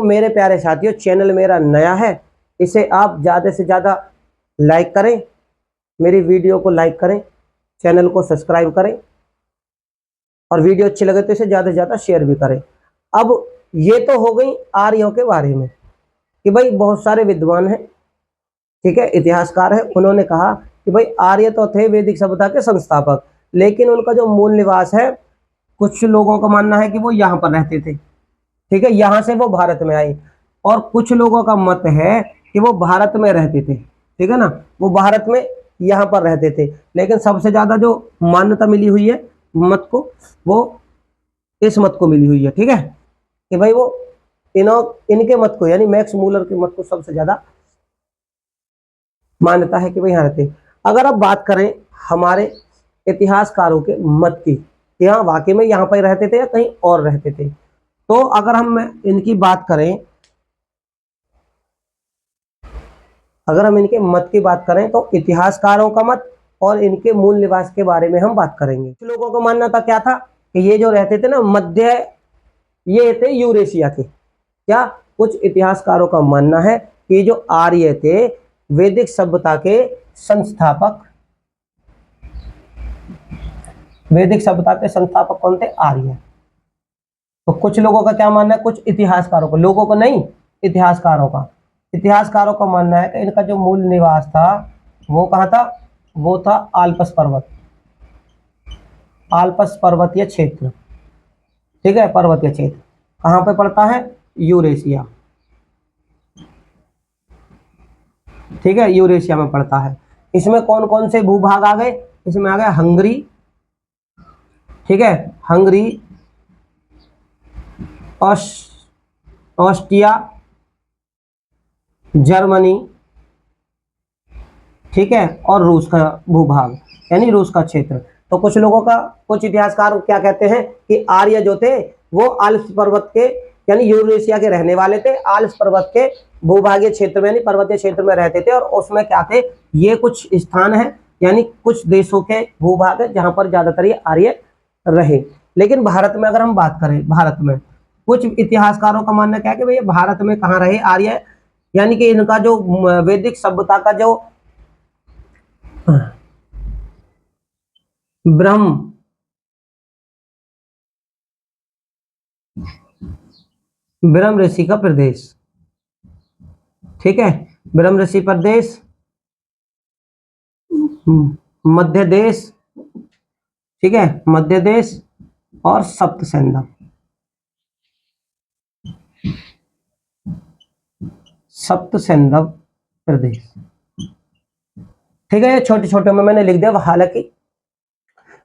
मेरे प्यारे साथियों, चैनल मेरा नया है, इसे आप ज़्यादा से ज़्यादा लाइक करें, मेरी वीडियो को लाइक करें, चैनल को सब्सक्राइब करें और वीडियो अच्छी लगे तो इसे ज़्यादा से ज़्यादा शेयर भी करें। अब ये तो हो गई आर्यों के बारे में कि भाई बहुत सारे विद्वान हैं, ठीक है, इतिहासकार है, उन्होंने कहा कि भाई आर्य तो थे वैदिक सभ्यता के संस्थापक, लेकिन उनका जो मूल निवास है, कुछ लोगों का मानना है कि वो यहाँ पर रहते थे, ठीक है, यहाँ से वो भारत में आए, और कुछ लोगों का मत है कि वो भारत में रहते थे, ठीक है ना, वो भारत में यहाँ पर रहते थे। लेकिन सबसे ज्यादा जो मान्यता मिली हुई है मत को, वो इस मत को मिली हुई है, ठीक है, कि भाई वो इनके मत को, यानी मैक्स मूलर के मत को सबसे ज्यादा मान्यता है कि भाई यहाँ रहते। अगर आप बात करें हमारे इतिहासकारों के मत की, कि हाँ वाकई में यहाँ पर रहते थे या कहीं और रहते थे, तो अगर हम इनकी बात करें, अगर हम इनके मत की बात करें तो इतिहासकारों का मत और इनके मूल निवास के बारे में हम बात करेंगे। कुछ लोगों का मानना था क्या था कि ये जो रहते थे ना मध्य, ये थे यूरेशिया के। क्या कुछ इतिहासकारों का मानना है कि जो आर्य थे वैदिक सभ्यता के संस्थापक, वैदिक सभ्यता के संस्थापक कौन थे? आर्य। तो कुछ लोगों का क्या मानना है, कुछ इतिहासकारों को, लोगों को नहीं, इतिहासकारों का, इतिहासकारों का मानना है कि इनका जो मूल निवास था वो कहाँ था? वो था आल्पस पर्वत, आल्पस पर्वतीय क्षेत्र, ठीक है, पर्वतीय क्षेत्र कहाँ पे पड़ता है? यूरेशिया, ठीक है, यूरेशिया में पड़ता है। इसमें कौन कौन से भूभाग आ गए? इसमें आ गया हंगरी, ठीक है, हंगरी, ऑस्ट्रिया, जर्मनी, ठीक है, और रूस का भूभाग, यानी रूस का क्षेत्र। तो कुछ लोगों का, कुछ इतिहासकार क्या कहते हैं कि आर्य जो थे वो आल्प्स पर्वत के, यानी यूरेशिया के रहने वाले थे, आल्प्स पर्वत के भूभागीय क्षेत्र में, यानी पर्वतीय क्षेत्र में रहते थे, और उसमें क्या थे, ये कुछ स्थान है, यानी कुछ देशों के भूभाग है जहां पर ज्यादातर ये आर्य रहे। लेकिन भारत में अगर हम बात करें, भारत में कुछ इतिहासकारों का मानना क्या है कि भैया भारत में कहाँ रहे आर्य, यानी कि इनका जो वैदिक सभ्यता का जो ब्रह्म ऋषि का प्रदेश, ठीक है, ब्रह्म ऋषि प्रदेश, मध्य देश, ठीक है, मध्य देश और सप्त सैंधव, सप्त सैंधव प्रदेश, ठीक है, ये छोटे छोटे में मैंने लिख दिया, हालांकि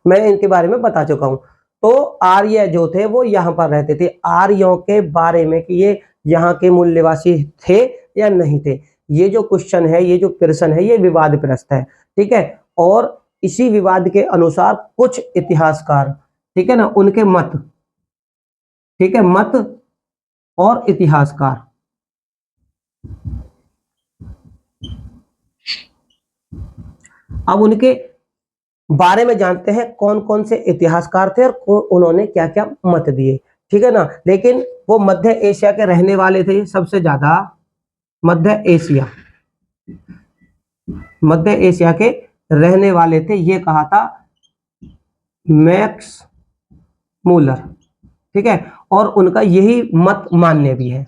मैं इनके बारे में बता चुका हूं। तो आर्य जो थे वो यहाँ पर रहते थे। आर्यों के बारे में कि ये यहाँ के मूल निवासी थे या नहीं थे, ये जो क्वेश्चन है, ये जो प्रश्न है, ये विवादग्रस्त है, ठीक है, और इसी विवाद के अनुसार कुछ इतिहासकार, ठीक है ना, उनके मत, ठीक है, मत और इतिहासकार, अब उनके बारे में जानते हैं कौन कौन से इतिहासकार थे और उन्होंने क्या क्या मत दिए, ठीक है ना। लेकिन वो मध्य एशिया के रहने वाले थे, सबसे ज्यादा मध्य एशिया, मध्य एशिया के रहने वाले थे, ये कहा था मैक्स मूलर, ठीक है, और उनका यही मत मान्य भी है।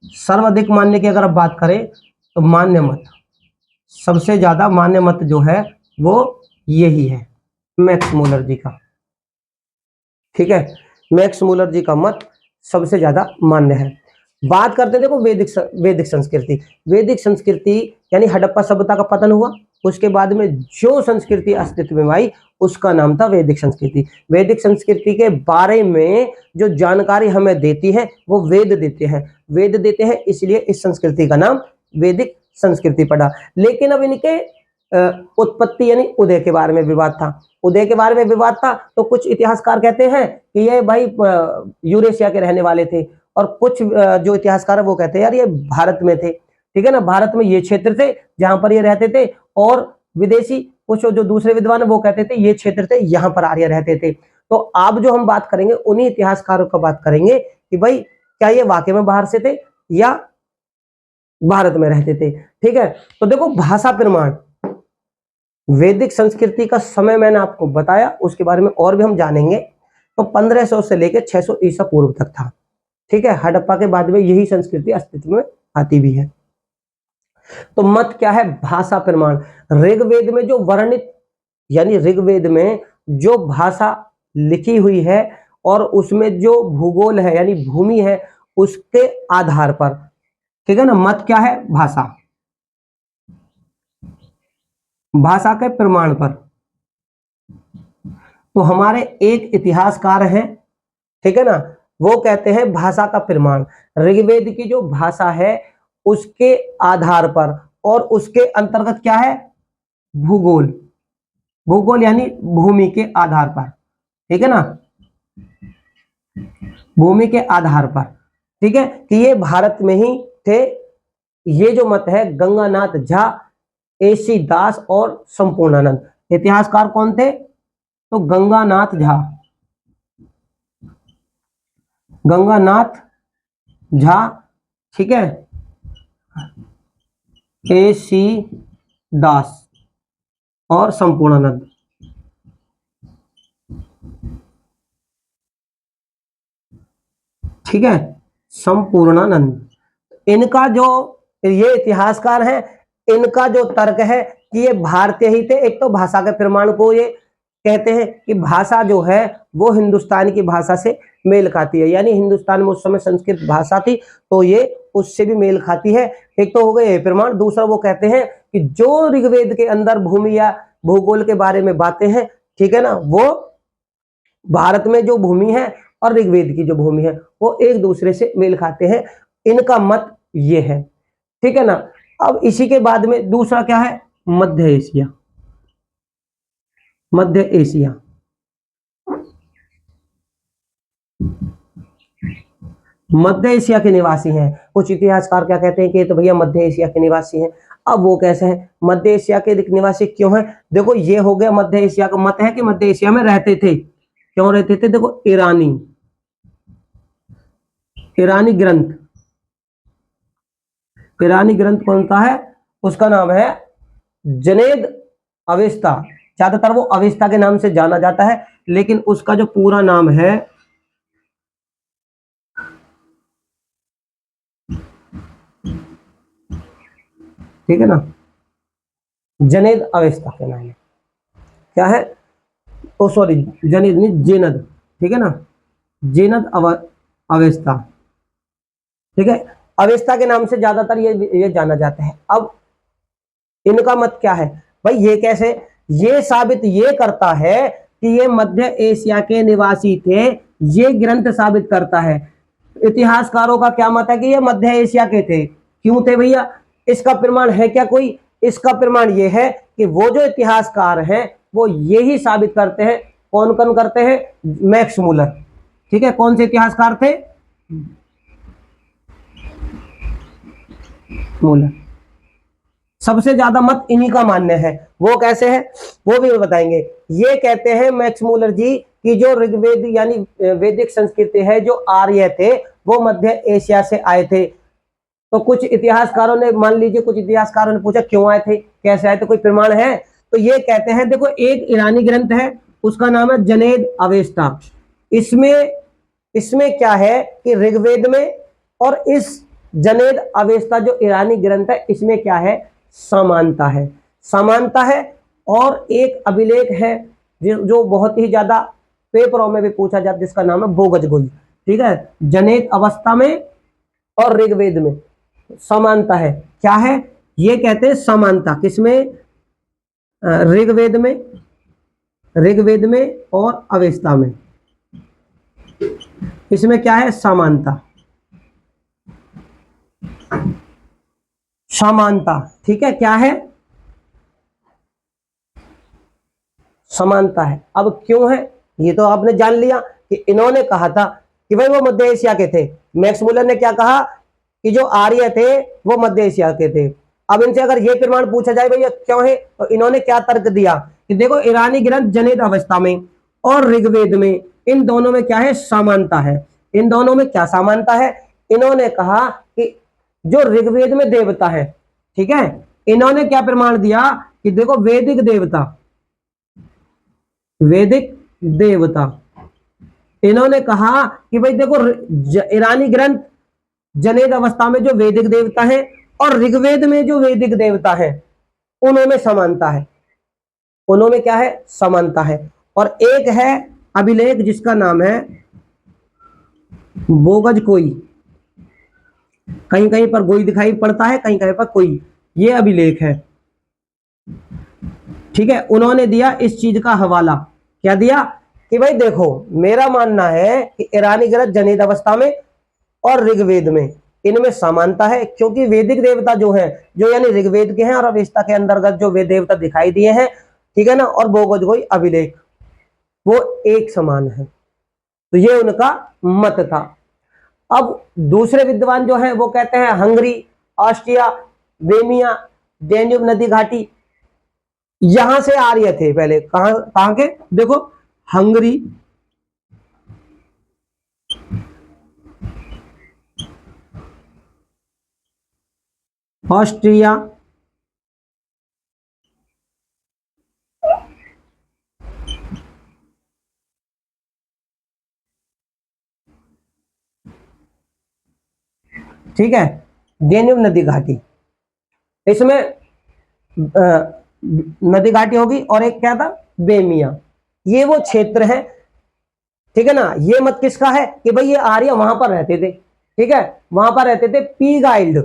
सर्वाधिक मान्य की अगर आप बात करें तो मान्य मत, सबसे ज्यादा मान्य मत जो है वो यही है, मैक्स मूलर जी का, ठीक है, मैक्स मूलर जी का मत सबसे ज्यादा मान्य है। बात करते देखो वैदिक संस्कृति, वैदिक संस्कृति यानी हड़प्पा सभ्यता का पतन हुआ, उसके बाद में जो संस्कृति अस्तित्व में आई उसका नाम था वैदिक संस्कृति। वैदिक संस्कृति के बारे में जो जानकारी हमें देती है वो वेद देते हैं, वेद देते हैं, इसलिए इस संस्कृति का नाम वैदिक संस्कृति पड़ा। लेकिन अब इनके उत्पत्ति यानी उदय के बारे में विवाद था, उदय के बारे में विवाद था, तो कुछ इतिहासकार कहते हैं कि ये भाई यूरेशिया के रहने वाले थे, और कुछ जो इतिहासकार है वो कहते हैं यार ये भारत में थे, ठीक है ना, भारत में ये क्षेत्र थे जहां पर ये रहते थे, और विदेशी कुछ जो दूसरे विद्वान है वो कहते थे ये क्षेत्र थे यहाँ पर आर्य रहते थे। तो अब जो हम बात करेंगे उन्हीं इतिहासकारों का बात करेंगे कि भाई क्या ये वाकई में बाहर से थे या भारत में रहते थे। ठीक है, तो देखो भाषा प्रमाण, वैदिक संस्कृति का समय मैंने आपको बताया, उसके बारे में और भी हम जानेंगे। तो 1500 से लेकर 600 ईसा पूर्व तक था। ठीक है, हड़प्पा के बाद में यही संस्कृति अस्तित्व में आती भी है। तो मत क्या है, भाषा प्रमाण। ऋग्वेद में जो वर्णित, यानी ऋग्वेद में जो भाषा लिखी हुई है और उसमें जो भूगोल है यानी भूमि है, उसके आधार पर, ठीक है ना, मत क्या है, भाषा, भाषा के प्रमाण पर। तो हमारे एक इतिहासकार हैं, ठीक है ना, वो कहते हैं भाषा का प्रमाण ऋग्वेद की जो भाषा है उसके आधार पर, और उसके अंतर्गत क्या है, भूगोल, भूगोल यानी भूमि के आधार पर, ठीक है ना, भूमि के आधार पर। ठीक है, कि ये भारत में ही थे। ये जो मत है गंगानाथ झा, एसी दास और संपूर्णानंद। इतिहासकार कौन थे, तो गंगानाथ झा, गंगानाथ झा, ठीक है, एसी दास और संपूर्णानंद। ठीक है, संपूर्णानंद। इनका जो, ये इतिहासकार है, इनका जो तर्क है कि ये भारतीय ही थे। एक तो भाषा के प्रमाण को ये कहते हैं कि भाषा जो है वो हिंदुस्तान की भाषा से मेल खाती है, यानी हिंदुस्तान में उस समय संस्कृत भाषा थी तो ये उससे भी मेल खाती है। एक तो हो गए प्रमाण। दूसरा वो कहते हैं कि जो ऋग्वेद के अंदर भूमि या भूगोल के बारे में बातें हैं, ठीक है ना, वो भारत में जो भूमि है और ऋग्वेद की जो भूमि है वो एक दूसरे से मेल खाते हैं। इनका मत ये है। ठीक है ना। अब इसी के बाद में दूसरा क्या है, मध्य एशिया। मध्य एशिया, मध्य एशिया के निवासी हैं। कुछ इतिहासकार क्या कहते हैं कि तो भैया मध्य एशिया के निवासी हैं। अब वो कैसे हैं, मध्य एशिया के निवासी क्यों हैं? देखो ये हो गया मध्य एशिया का मत है कि मध्य एशिया में रहते थे। क्यों रहते थे? देखो ईरानी, ईरानी ग्रंथ, ईरानी ग्रंथ कौन सा है? उसका नाम है जनेद अवेस्ता। ज्यादातर वो अवेस्ता के नाम से जाना जाता है, लेकिन उसका जो पूरा नाम है, ठीक है ना, जनेद अवेस्ता के नाम है। क्या है? ओ सॉरी, जनेद नहीं, जेनद। ठीक है ना, जेनद अवेस्ता। ठीक है, अवेस्ता के नाम से ज्यादातर ये जाना जाता है। अब इनका मत क्या है भाई? ये कैसे, ये साबित ये करता है कि ये मध्य एशिया के निवासी थे। ये ग्रंथ साबित करता है। इतिहासकारों का क्या मत है कि ये मध्य एशिया के थे। क्यों थे भैया? इसका प्रमाण है क्या कोई? इसका प्रमाण ये है कि वो जो इतिहासकार हैं वो यही साबित करते हैं। कौन कौन करते हैं? Max Muller. ठीक है, कौन से इतिहासकार थे? मूलर। सबसे ज्यादा मत इन्हीं का मान्य है। वो कैसे है वो भी बताएंगे। ये कहते हैं मैक्स मूलर जी कि जो ऋग्वेद यानी वैदिक संस्कृति है, जो आर्य थे वो मध्य एशिया से आए थे। तो कुछ इतिहासकारों ने, मान लीजिए कुछ इतिहासकारों ने पूछा क्यों आए थे, कैसे आए थे, कोई प्रमाण है? तो ये कहते हैं देखो एक ईरानी ग्रंथ है, उसका नाम है जनेद अवेस्ता। इसमें क्या है कि ऋग्वेद में और इस जनेद अवेस्ता जो ईरानी ग्रंथ है इसमें क्या है? समानता है, समानता है। और एक अभिलेख है जो बहुत ही ज्यादा पेपरों में भी पूछा जाता है, जिसका नाम है बोगजगोई। ठीक है, जनेद अवस्था में और ऋग्वेद में समानता है। क्या है? ये कहते हैं समानता किसमें? ऋग्वेद में, ऋग्वेद में और अवेस्ता में, इसमें क्या है? समानता, समानता। ठीक है, क्या है? समानता है। अब क्यों है ये तो आपने जान लिया कि इन्होंने कहा था कि भाई वो मध्य एशिया के थे। मैक्स मूलर ने क्या कहा कि जो आर्य थे वो मध्य एशिया के थे। अब इनसे अगर ये प्रमाण पूछा जाए भैया क्यों है, तो इन्होंने क्या तर्क दिया कि देखो ईरानी ग्रंथ जनेद अवस्था में और ऋग्वेद में, इन दोनों में क्या है? समानता है। इन दोनों में क्या समानता है? इन्होंने कहा कि जो ऋग्वेद में देवता है, ठीक है, इन्होंने क्या प्रमाण दिया कि देखो वैदिक देवता, वैदिक देवता, इन्होंने कहा कि भाई देखो ईरानी ग्रंथ जनेद अवस्था में जो वैदिक देवता है और ऋग्वेद में जो वैदिक देवता है उनमें समानता है, उनमें क्या है, समानता है। और एक है अभिलेख जिसका नाम है बोगज कोई, कहीं कहीं पर गोई दिखाई पड़ता है, कहीं कहीं पर कोई, ये अभिलेख है, ठीक है। उन्होंने दिया इस चीज का हवाला, क्या दिया कि भाई देखो मेरा मानना है कि ईरानी ग्रंथ जनेद अवस्था में और ऋग्वेद में इनमें समानता है, क्योंकि वैदिक देवता जो है, जो यानी ऋग्वेद के हैं और अवेस्ता के अंतर्गत जो वे देवता दिखाई दिए हैं, ठीक है ना, और बोगज कोई अभिलेख वो एक समान है। तो ये उनका मत था। अब दूसरे विद्वान जो है वो कहते हैं हंगरी, ऑस्ट्रिया, वेमिया, डेन्यूब नदी घाटी, यहां से आर्य थे पहले। कहां के, देखो हंगरी, ऑस्ट्रिया, ठीक है, डेन्यूब नदी घाटी, इसमें नदी घाटी होगी, और एक क्या था, बेमिया, ये वो क्षेत्र है, ठीक है ना। ये मत किसका है कि भाई ये आर्य वहां पर रहते थे, ठीक है, वहां पर रहते थे। पी गाइल्ड,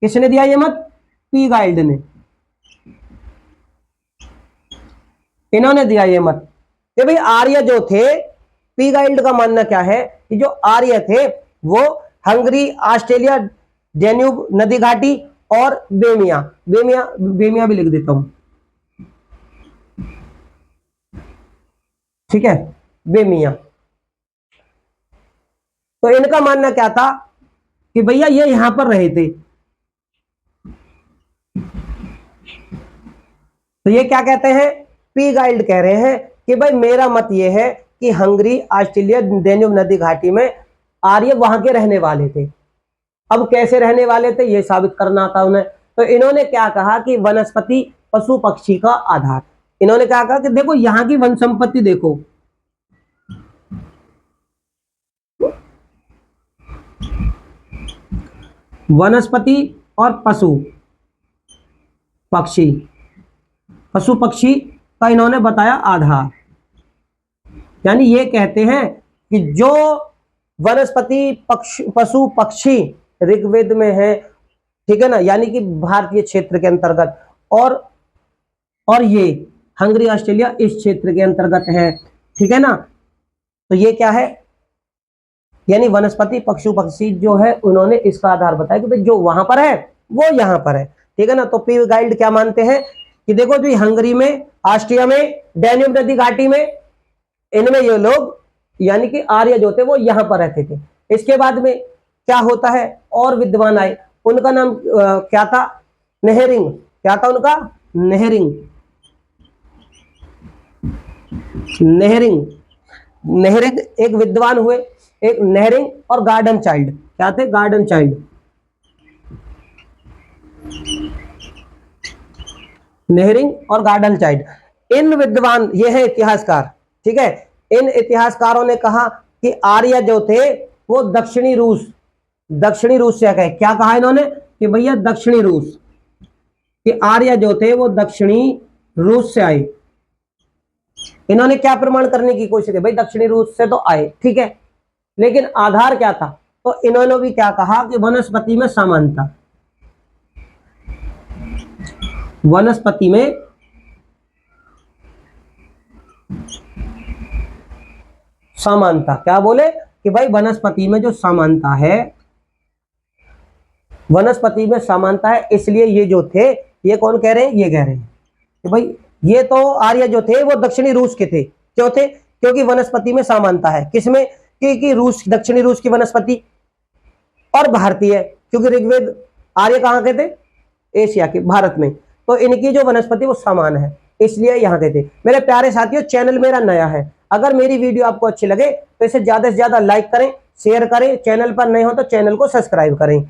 किसने दिया ये मत, पी गाइल्ड ने, इन्होंने दिया ये मत कि भाई आर्य जो थे, पी गाइल्ड का मानना क्या है कि जो आर्य थे वो हंगरी, ऑस्ट्रेलिया, डेन्यूब नदी घाटी और बेमिया, बेमिया भी लिख देता हूं, ठीक है, बेमिया। तो इनका मानना क्या था कि भैया ये यहां पर रहे थे। तो ये क्या कहते हैं, पी गाइल्ड कह रहे हैं कि भाई मेरा मत ये है कि हंगरी, ऑस्ट्रेलिया, डेन्यूब नदी घाटी में आर्य वहां के रहने वाले थे। अब कैसे रहने वाले थे ये साबित करना था उन्हें। तो इन्होंने क्या कहा कि वनस्पति, पशु पक्षी का आधार, इन्होंने क्या कहा कि देखो यहां की वन संपत्ति देखो, वनस्पति और पशु पक्षी, पशु पक्षी का इन्होंने बताया आधार, यानी ये कहते हैं कि जो वनस्पति, पशु पक्षी ऋग्वेद में है, ठीक है ना, यानी कि भारतीय क्षेत्र के अंतर्गत, और ये हंगरी, ऑस्ट्रेलिया इस क्षेत्र के अंतर्गत है, ठीक है ना। तो ये क्या है, यानी वनस्पति, पशु पक्षी जो है उन्होंने इसका आधार बताया कि भाई जो वहां पर है वो यहां पर है, ठीक है ना। तो पी गाइल्ड क्या मानते हैं कि देखो जो हंगरी में, ऑस्ट्रिया में, डैन्यूब नदी घाटी में, इनमें ये लोग यानी कि आर्य जो थे वो यहां पर रहते थे। इसके बाद में क्या होता है, और विद्वान आए, उनका नाम क्या था, नेहरिंग, क्या था उनका, नेहरिंग, नेहरिंग, नेहरिंग एक विद्वान हुए, एक नेहरिंग और गार्डन चाइल्ड, क्या थे, गार्डन चाइल्ड, नेहरिंग और गार्डन चाइल्ड, इन विद्वान, ये है इतिहासकार, ठीक है। इन इतिहासकारों ने कहा कि आर्य जो थे वो दक्षिणी रूस, दक्षिणी रूस से गए। क्या कहा इन्होंने कि भैया दक्षिणी रूस, कि आर्य जो थे वो दक्षिणी रूस से आए। इन्होंने क्या प्रमाण करने की कोशिश की, भाई दक्षिणी रूस से तो आए, ठीक है, लेकिन आधार क्या था, तो इन्होंने भी क्या कहा कि वनस्पति में समानता, वनस्पति में समानता, क्या बोले कि भाई वनस्पति में जो समानता है, वनस्पति में समानता है, इसलिए ये जो थे, ये कौन कह रहे हैं, ये कह रहे हैं कि भाई ये तो आर्य जो थे वो दक्षिणी रूस के थे, क्यों थे, क्योंकि वनस्पति में समानता है, किसमें, कि रूस, दक्षिणी रूस की वनस्पति और भारतीय, क्योंकि ऋग्वेद आर्य कहाँ के थे, एशिया के, भारत में, तो इनकी जो वनस्पति वो समान है, इसलिए यहाँ के थे। मेरे प्यारे साथियों, चैनल मेरा नया है, अगर मेरी वीडियो आपको अच्छी लगे तो इसे ज्यादा से ज्यादा लाइक करें, शेयर करें, चैनल पर नए हो तो चैनल को सब्सक्राइब करें।